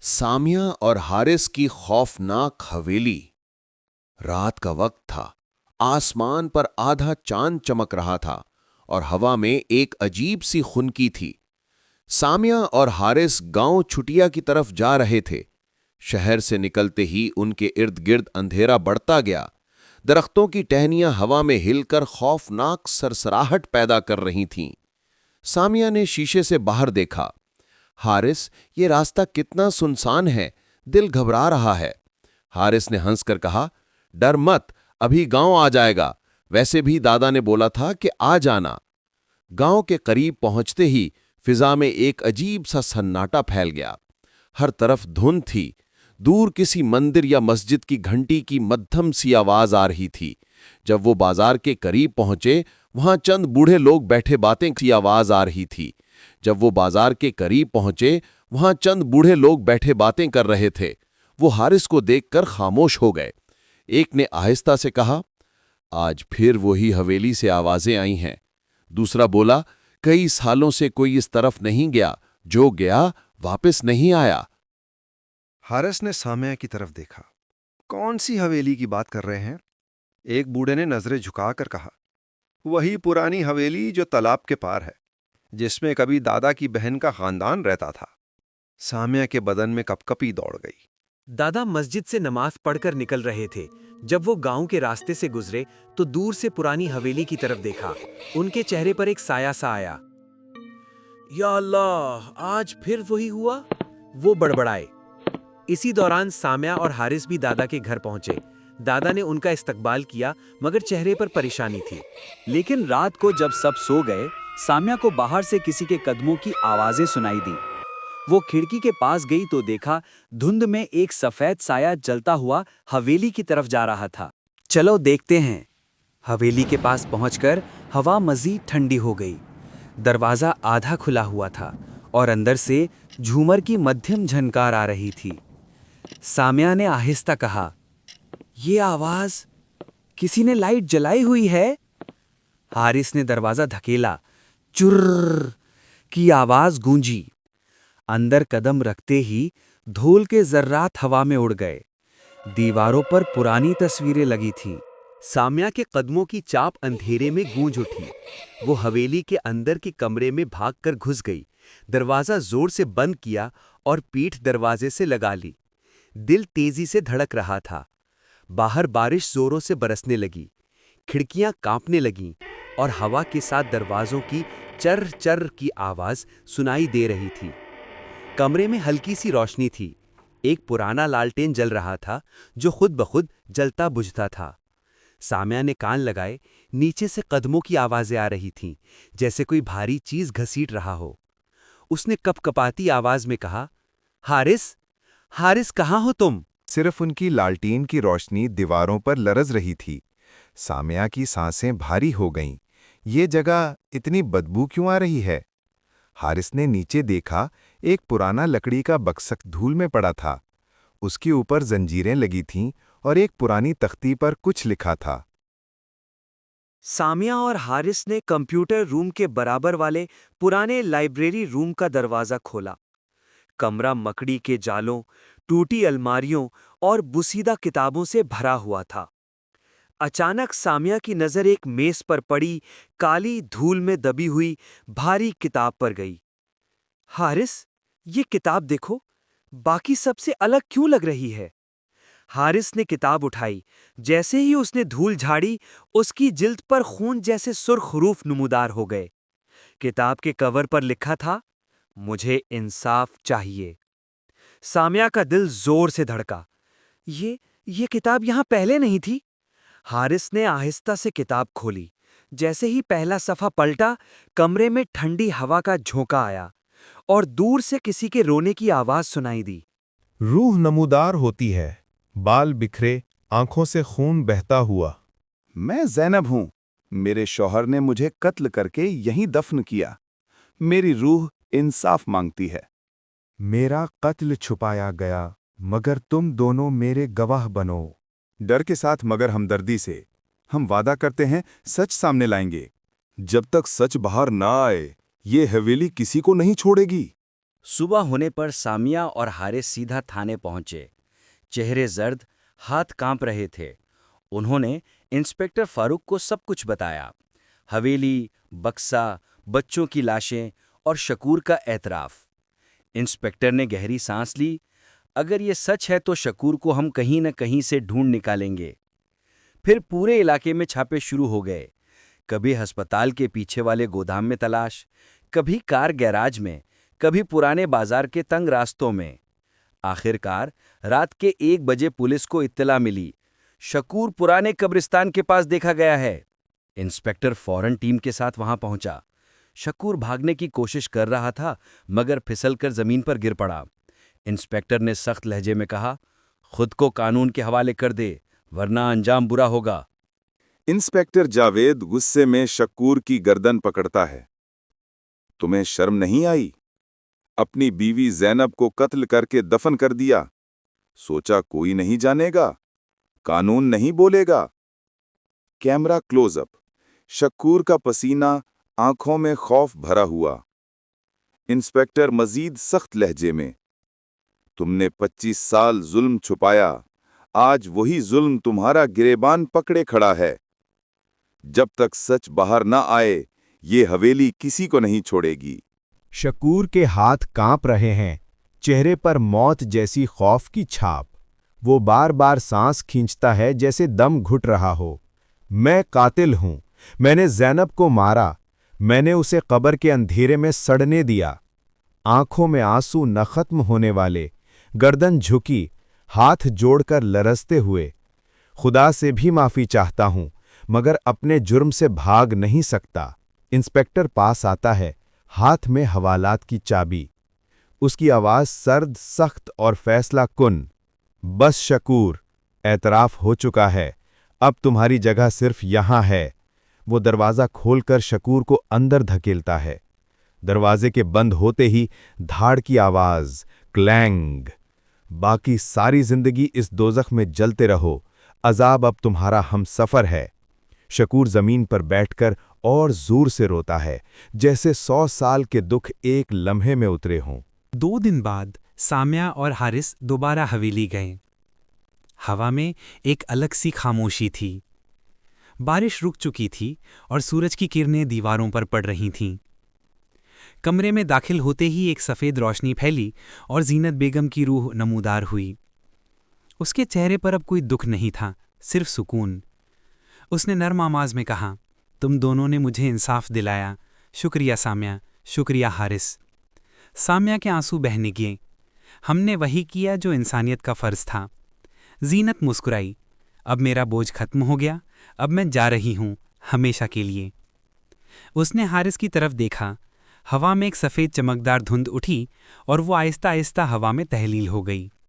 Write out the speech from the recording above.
सामिया और हारिस की खौफनाक हवेली। रात का वक्त था। आसमान पर आधा चांद चमक रहा था और हवा में एक अजीब सी खुनकी थी। सामिया और हारिस गांव छुटिया की तरफ जा रहे थे। शहर से निकलते ही उनके इर्द गिर्द अंधेरा बढ़ता गया। दरख्तों की टहनियां हवा में हिलकर खौफनाक सरसराहट पैदा कर रही थीं। सामिया ने शीशे से बाहर देखा। हारिस, ये रास्ता कितना सुनसान है, दिल घबरा रहा है। हारिस ने हंसकर कहा, डर मत, अभी गांव आ जाएगा। वैसे भी दादा ने बोला था कि आ जाना। गांव के करीब पहुंचते ही फिजा में एक अजीब सा सन्नाटा फैल गया। हर तरफ धुंध थी। दूर किसी मंदिर या मस्जिद की घंटी की मध्यम सी आवाज आ रही थी। जब वो बाजार के करीब पहुंचे, वहां चंद बूढ़े लोग बैठे बातें की आवाज आ रही थी। जब वो बाजार के करीब पहुंचे, वहां चंद बूढ़े लोग बैठे बातें कर रहे थे। वो हारिस को देखकर खामोश हो गए। एक ने आहिस्ता से कहा, आज फिर वही हवेली से आवाजें आई हैं। दूसरा बोला, कई सालों से कोई इस तरफ नहीं गया, जो गया वापस नहीं आया। हारिस ने सामिया की तरफ देखा। कौन सी हवेली की बात कर रहे हैं? एक बूढ़े ने नजरें झुकाकर कहा, वही पुरानी हवेली जो तालाब के पार है, जिसमें कभी दादा की बहन का खानदान रहता था। सामिया के बदन में कपकपी दौड़ गई। दादा मस्जिद से नमाज पढ़कर निकल रहे थे। जब वो गांव के रास्ते से गुजरे तो दूर से पुरानी हवेली की तरफ देखा। उनके चेहरे पर एक साया सा आया। या अल्लाह, आज फिर वही हुआ, वो बड़बड़ाए। इसी दौरान सामिया और हारिस भी दादा के घर पहुंचे। दादा ने उनका इस्तकबाल किया, मगर चेहरे पर परेशानी थी। लेकिन रात को जब सब सो गए, सामिया को बाहर से किसी के कदमों की आवाजें सुनाई दी। वो खिड़की के पास गई तो देखा धुंध में एक सफेद साया जलता हुआ हवेली की तरफ जा रहा था। चलो देखते हैं। हवेली के पास पहुंचकर हवा मजीद ठंडी हो गई। दरवाजा आधा खुला हुआ था और अंदर से झूमर की मध्यम झनकार आ रही थी। सामिया ने आहिस्ता कहा, ये आवाज, किसी ने लाइट जलाई हुई है। हारिस ने दरवाजा धकेला। चुर्र की आवाज गूंजी। अंदर कदम रखते ही धूल के जर्रात हवा में उड़ गए। दीवारों पर पुरानी तस्वीरें लगी थीं। सामिया के कदमों की चाप अंधेरे में गूंज उठी। वो हवेली के अंदर के कमरे में भागकर घुस गई। दरवाजा जोर से बंद किया और पीठ दरवाजे से लगा ली। दिल तेजी से धड़क रहा था। बाहर बारिश जोरों से बरसने लगी। खिड़कियां कांपने लगीं और हवा के साथ दरवाजों की चर्र चर्र की आवाज सुनाई दे रही थी। कमरे में हल्की सी रोशनी थी। एक पुराना लालटेन जल रहा था, जो खुद ब खुद जलता बुझता था। सामिया ने कान लगाए। नीचे से कदमों की आवाजें आ रही थीं, जैसे कोई भारी चीज घसीट रहा हो। उसने कपकपाती आवाज में कहा, हारिस, हारिस, कहाँ हो तुम? सिर्फ उनकी लालटीन की रोशनी दीवारों पर लरज रही थी। सामिया की सांसें भारी हो गईं। ये जगह इतनी बदबू क्यों आ रही है? हारिस ने नीचे देखा। एक पुराना लकड़ी का बक्सक धूल में पड़ा था। उसके ऊपर जंजीरें लगी थीं और एक पुरानी तख्ती पर कुछ लिखा था। सामिया और हारिस ने कंप्यूटर रूम के बराबर वाले पुराने लाइब्रेरी रूम का दरवाजा खोला। कमरा मकड़ी के जालों, टूटी अलमारियों और बुसीदा किताबों से भरा हुआ था। अचानक सामिया की नजर एक मेज पर पड़ी काली धूल में दबी हुई भारी किताब पर गई। हारिस, ये किताब देखो, बाकी सबसे अलग क्यों लग रही है? हारिस ने किताब उठाई। जैसे ही उसने धूल झाड़ी, उसकी जिल्द पर खून जैसे सुर्ख हरूफ नमूदार हो गए। किताब के कवर पर लिखा था, मुझे इंसाफ चाहिए। सामिया का दिल जोर से धड़का। ये किताब यहां पहले नहीं थी। हारिस ने आहिस्ता से किताब खोली। जैसे ही पहला सफ़ा पलटा, कमरे में ठंडी हवा का झोंका आया और दूर से किसी के रोने की आवाज सुनाई दी। रूह नमूदार होती है, बाल बिखरे, आंखों से खून बहता हुआ। मैं ज़ैनब हूं। मेरे शौहर ने मुझे कत्ल करके यहीं दफन किया। मेरी रूह इंसाफ मांगती है। मेरा कत्ल छुपाया गया, मगर तुम दोनों मेरे गवाह बनो। डर के साथ मगर हमदर्दी से। हम वादा करते हैं सच सामने लाएंगे। जब तक सच बाहर ना आए, ये हवेली किसी को नहीं छोड़ेगी। सुबह होने पर सामिया और हारिस सीधा थाने पहुंचे। चेहरे जर्द, हाथ कांप रहे थे। उन्होंने इंस्पेक्टर फारूक को सब कुछ बताया। हवेली, बक्सा, बच्चों की लाशें और शकूर का एतराफ़। इंस्पेक्टर ने गहरी सांस ली। अगर ये सच है तो शकूर को हम कहीं न कहीं से ढूंढ निकालेंगे। फिर पूरे इलाके में छापे शुरू हो गए। कभी अस्पताल के पीछे वाले गोदाम में तलाश, कभी कार गैराज में, कभी पुराने बाजार के तंग रास्तों में। आखिरकार रात के 1 बजे पुलिस को इत्तला मिली, शकूर पुराने कब्रिस्तान के पास देखा गया है। इंस्पेक्टर फौरन टीम के साथ वहां पहुंचा। शकूर भागने की कोशिश कर रहा था मगर फिसलकर जमीन पर गिर पड़ा। इंस्पेक्टर ने सख्त लहजे में कहा, खुद को कानून के हवाले कर दे, वरना अंजाम बुरा होगा। इंस्पेक्टर जावेद गुस्से में शकूर की गर्दन पकड़ता है। तुम्हें शर्म नहीं आई? अपनी बीवी ज़ैनब को कत्ल करके दफन कर दिया। सोचा कोई नहीं जानेगा, कानून नहीं बोलेगा। Camera close up. शकूर का पसीना, आंखों में खौफ भरा हुआ। इंस्पेक्टर मजीद सख्त लहजे में, तुमने 25 साल जुल्म छुपाया, आज वही जुल्म तुम्हारा गिरेबान पकड़े खड़ा है। जब तक सच बाहर न आए, ये हवेली किसी को नहीं छोड़ेगी। शकूर के हाथ कांप रहे हैं, चेहरे पर मौत जैसी खौफ की छाप। वो बार बार सांस खींचता है जैसे दम घुट रहा हो। मैं कातिल हूं, मैंने ज़ैनब को मारा, मैंने उसे कब्र के अंधेरे में सड़ने दिया। आंखों में आंसू न खत्म होने वाले, गर्दन झुकी, हाथ जोड़कर लरसते हुए। खुदा से भी माफी चाहता हूं, मगर अपने जुर्म से भाग नहीं सकता। इंस्पेक्टर पास आता है, हाथ में हवालात की चाबी। उसकी आवाज सर्द, सख्त और फैसला कुन। बस शकूर, एतराफ हो चुका है, अब तुम्हारी जगह सिर्फ यहां है। वो दरवाज़ा खोलकर शकूर को अंदर धकेलता है। दरवाजे के बंद होते ही धाड़ की आवाज, क्लैंग। बाकी सारी जिंदगी इस दोजख में जलते रहो, अजाब अब तुम्हारा हमसफर है। शकूर जमीन पर बैठकर और जोर से रोता है, जैसे 100 साल के दुख एक लम्हे में उतरे हों। 2 दिन बाद सामिया और हारिस दोबारा हवेली गए। हवा में एक अलग सी खामोशी थी। बारिश रुक चुकी थी और सूरज की किरणें दीवारों पर पड़ रही थीं। कमरे में दाखिल होते ही एक सफ़ेद रोशनी फैली और जीनत बेगम की रूह नमूदार हुई। उसके चेहरे पर अब कोई दुख नहीं था, सिर्फ सुकून। उसने नर्म आवाज़ में कहा, तुम दोनों ने मुझे इंसाफ दिलाया। शुक्रिया सामिया, शुक्रिया हारिस। सामिया के आंसू बहने लगे। हमने वही किया जो इंसानियत का फ़र्ज़ था। जीनत मुस्कुराई, अब मेरा बोझ खत्म हो गया, अब मैं जा रही हूँ, हमेशा के लिए। उसने हारिस की तरफ देखा। हवा में एक सफ़ेद चमकदार धुंध उठी और वो आहिस्ता आहिस्ता हवा में तहलील हो गई।